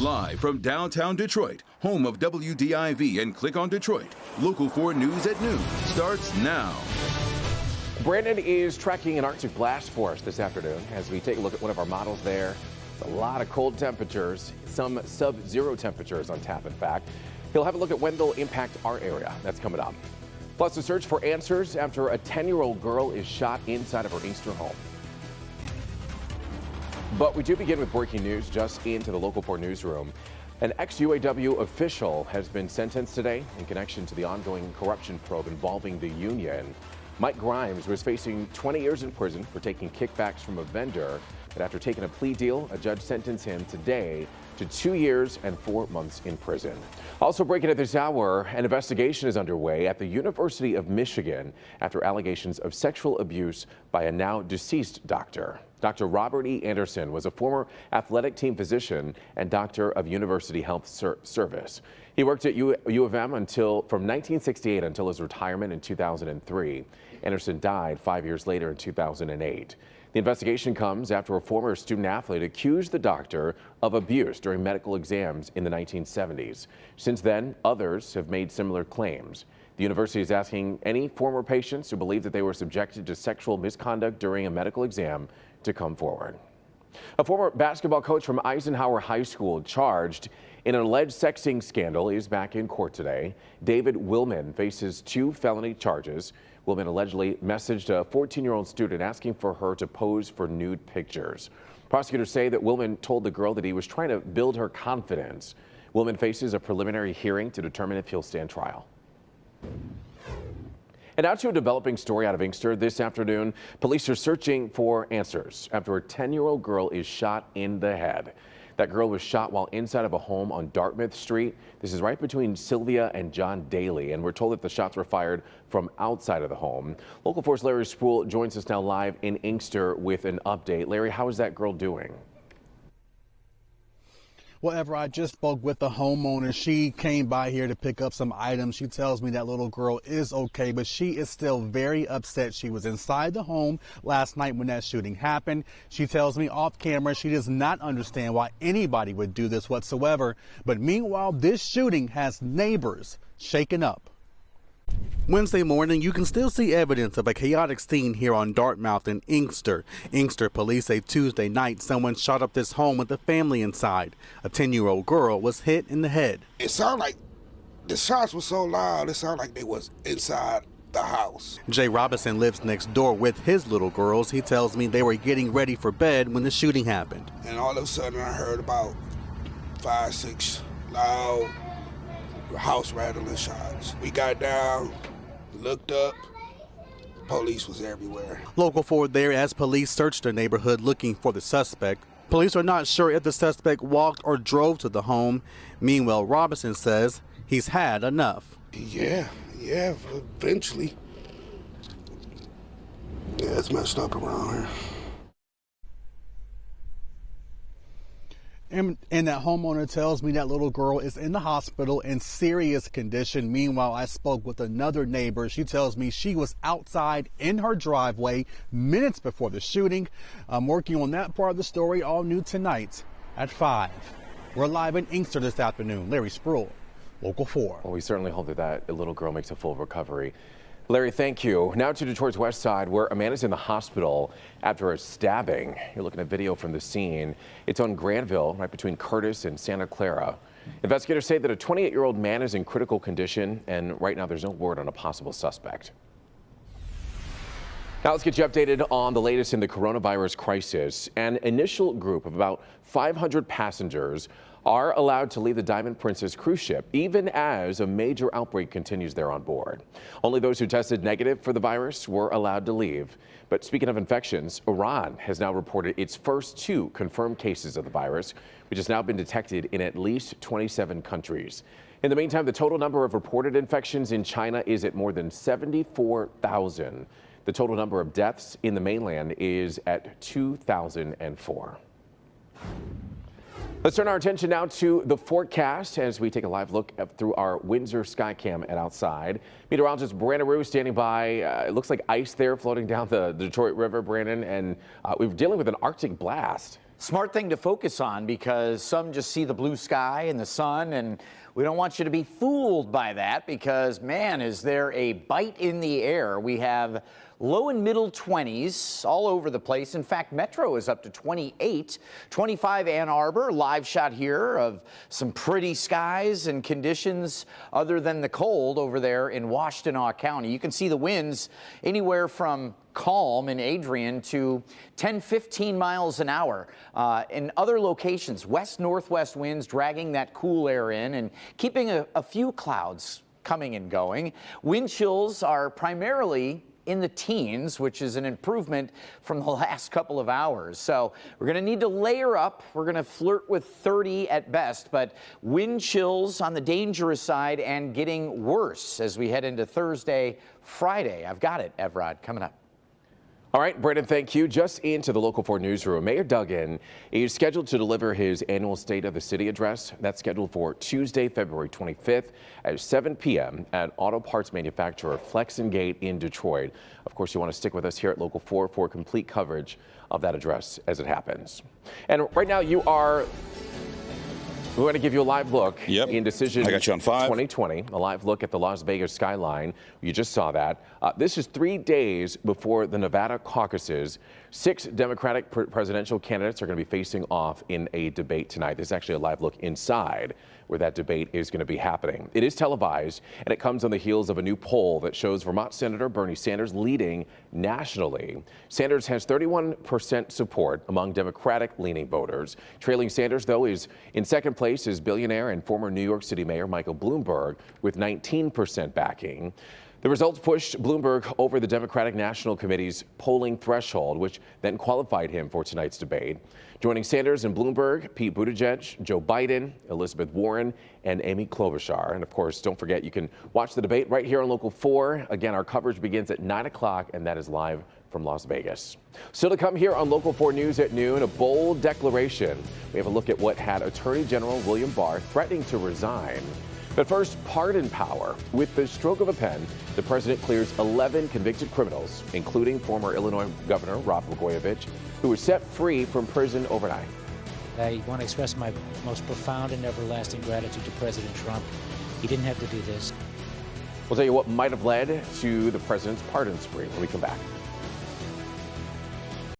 Live from downtown Detroit, home of WDIV and Click on Detroit, Local 4 News at noon starts now. Brandon is tracking an Arctic blast for us this afternoon as we take a look at one of our models there. A lot of cold temperatures, some sub-zero temperatures on tap, in fact. He'll have a look at when they'll impact our area. That's coming up. Plus, a search for answers after a 10-year-old girl is shot inside of her Inkster home. But we do begin with breaking news just into the Local 4 newsroom. An ex-UAW official has been sentenced today in connection to the ongoing corruption probe involving the union. Mike Grimes was facing 20 years in prison for taking kickbacks from a vendor. But after taking a plea deal, a judge sentenced him today to 2 years and 4 months in prison. Also breaking at this hour, an investigation is underway at the University of Michigan after allegations of sexual abuse by a now deceased doctor. Dr. Robert E. Anderson was a former athletic team physician and doctor of University Health Service. He worked at U of M from 1968 until his retirement in 2003. Anderson died 5 years later in 2008. The investigation comes after a former student athlete accused the doctor of abuse during medical exams in the 1970s. Since then, others have made similar claims. The university is asking any former patients who believe that they were subjected to sexual misconduct during a medical exam to come forward. A former basketball coach from Eisenhower High School charged in an alleged sexting scandal is back in court today. David Willman faces 2 felony charges. Willman allegedly messaged a 14-year-old student asking for her to pose for nude pictures. Prosecutors say that Willman told the girl that he was trying to build her confidence. Willman faces a preliminary hearing to determine if he'll stand trial. And now to a developing story out of Inkster this afternoon. Police are searching for answers after a 10-year-old girl is shot in the head. That girl was shot while inside of a home on Dartmouth Street. This is right between Sylvia and John Daly, and we're told that the shots were fired from outside of the home. Local 4's Larry Sproul joins us now live in Inkster with an update. Larry, how is that girl doing? Well, I just spoke with the homeowner. She came by here to pick up some items. She tells me that little girl is okay, but she is still very upset. She was inside the home last night when that shooting happened. She tells me off camera she does not understand why anybody would do this whatsoever. But meanwhile, this shooting has neighbors shaken up. Wednesday morning, you can still see evidence of a chaotic scene here on Dartmouth in Inkster. Inkster police say Tuesday night someone shot up this home with a family inside. A 10-year-old girl was hit in the head. It sounded like the shots were so loud, it sounded like they was inside the house. Jay Robinson lives next door with his little girls. He tells me they were getting ready for bed when the shooting happened. And all of a sudden I heard about 5, 6 loud house rattling shots. We got down, looked up, police was everywhere. Local 4 there as police searched the neighborhood looking for the suspect. Police are not sure if the suspect walked or drove to the home. Meanwhile, Robinson says he's had enough. Yeah, eventually. Yeah, it's messed up around here. And that homeowner tells me that little girl is in the hospital in serious condition. Meanwhile, I spoke with another neighbor. She tells me she was outside in her driveway minutes before the shooting. I'm working on that part of the story, all new tonight at 5. We're live in Inkster this afternoon. Larry Sproul, Local 4. Well, we certainly hope that little girl makes a full recovery. Larry, thank you. Now to Detroit's west side, where a man is in the hospital after a stabbing. You're looking at video from the scene. It's on Granville, right between Curtis and Santa Clara. Investigators say that a 28-year-old man is in critical condition, and right now there's no word on a possible suspect. Now let's get you updated on the latest in the coronavirus crisis. An initial group of about 500 passengers are allowed to leave the Diamond Princess cruise ship, even as a major outbreak continues there on board. Only those who tested negative for the virus were allowed to leave. But speaking of infections, Iran has now reported its first 2 confirmed cases of the virus, which has now been detected in at least 27 countries. In the meantime, the total number of reported infections in China is at more than 74,000. The total number of deaths in the mainland is at 2,004. Let's turn our attention now to the forecast as we take a live look through our Windsor Skycam and outside. Meteorologist Brandon Rue standing by. It looks like ice there floating down the Detroit River, Brandon, and we're dealing with an Arctic blast. Smart thing to focus on, because some just see the blue sky and the sun, and we don't want you to be fooled by that, because, man, is there a bite in the air. We have low and middle 20s all over the place. In fact, Metro is up to 28, 25 Ann Arbor. Live shot here of some pretty skies and conditions other than the cold over there in Washtenaw County. You can see the winds anywhere from calm in Adrian to 10-15 miles an hour. In other locations, west-northwest winds dragging that cool air in and keeping a few clouds coming and going. Wind chills are primarily in the teens, which is an improvement from the last couple of hours. So we're going to need to layer up. We're going to flirt with 30 at best, but wind chills on the dangerous side and getting worse as we head into Thursday, Friday. I've got it, Evrod, coming up. All right, Brandon, thank you. Just into the Local 4 newsroom, Mayor Duggan is scheduled to deliver his annual State of the City address. That's scheduled for Tuesday, February 25th at 7 p.m. at auto parts manufacturer Flex and Gate in Detroit. Of course, you want to stick with us here at Local 4 for complete coverage of that address as it happens. And right now we're going to give you a live look in Decision I got you on 5. 2020, a live look at the Las Vegas skyline. You just saw that. This is 3 days before the Nevada caucuses. 6 Democratic presidential candidates are going to be facing off in a debate tonight. This is actually a live look inside where that debate is going to be happening. It is televised, and it comes on the heels of a new poll that shows Vermont Senator Bernie Sanders leading nationally. Sanders has 31% support among Democratic-leaning voters. Trailing Sanders, though, is in second place is billionaire and former New York City Mayor Michael Bloomberg with 19% backing. The results pushed Bloomberg over the Democratic National Committee's polling threshold, which then qualified him for tonight's debate. Joining Sanders and Bloomberg, Pete Buttigieg, Joe Biden, Elizabeth Warren, and Amy Klobuchar. And of course, don't forget, you can watch the debate right here on Local 4. Again, our coverage begins at 9 o'clock, and that is live from Las Vegas. Still to come here on Local 4 News at noon, a bold declaration. We have a look at what had Attorney General William Barr threatening to resign. But first, pardon power. With the stroke of a pen, the president clears 11 convicted criminals, including former Illinois Governor Rod Blagojevich, who was set free from prison overnight. I want to express my most profound and everlasting gratitude to President Trump. He didn't have to do this. We'll tell you what might have led to the president's pardon spree when we come back.